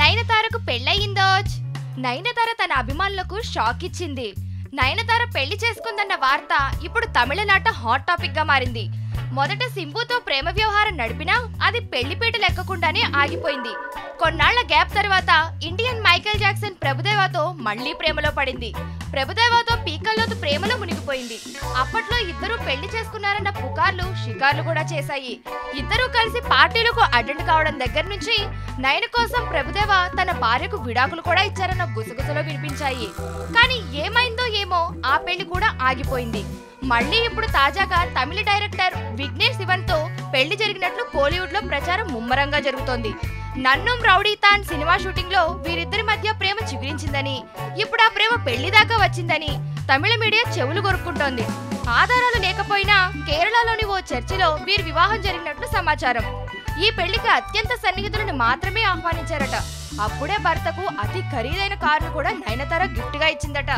నయనతారకు పెళ్ళయిందోచ్. నయనతార తన అభిమానులకు షాక్ ఇచ్చింది. నయనతార పెళ్లి చేసుకుందన్న వార్త ఇప్పుడు తమిళనాట హాట్ టాపిక్ గా మారింది. మొదట సింబుతో ప్రేమ వ్యవహారం నడిపినా అది పెళ్లిపీటలు ఎక్కకుండానే ఆగిపోయింది. కొన్నాళ్ల గ్యాప్ తర్వాత ఇండియన్ మైకేల్ జాక్సన్ ప్రభుదేవాతో మళ్లీ ప్రేమలో పడింది. ప్రభుదేవాతో పీకల్లోతు ప్రేమలో మునిగిపోయింది. అప్పట్లో ఇద్దరు పెళ్లి చేసుకున్నారన్న పుకార్లు షికార్లు కూడా చేశాయి. ఇద్దరూ కలిసి పార్టీలకు అటెండ్ కావడం దగ్గర నుంచి నయన కోసం ప్రభుదేవ తన భార్యకు విడాకులు కూడా ఇచ్చారన్న గుసగుసలో వినిపించాయి. కానీ ఏమైందో ఏమో ఆ పెళ్లి కూడా ఆగిపోయింది. మళ్ళీ ఇప్పుడు తాజాగా తమిళ డైరెక్టర్ విఘ్నేష్ శివన్ తో పెళ్లి జరిగినట్లు కోలీవుడ్ లో ప్రచారం ముమ్మరంగా జరుగుతోంది. నన్నుం రౌడీతాన్ సినిమా షూటింగ్ లో వీరిద్దరి మధ్య ప్రేమ చిగురించిందని, ఇప్పుడు ఆ ప్రేమ పెళ్లి దాకా వచ్చిందని తమిళ మీడియా చెవులు కొరుక్కుంటోంది. ఆధారాలు లేకపోయినా కేరళలోని ఓ చర్చిలో వీరి వివాహం జరిగినట్లు సమాచారం. ఈ పెళ్లికి అత్యంత సన్నిహితులను మాత్రమే ఆహ్వానించారట. అప్పుడే భర్తకు అతి ఖరీదైన కారును కూడా నయనతార గిఫ్ట్ గా ఇచ్చిందట.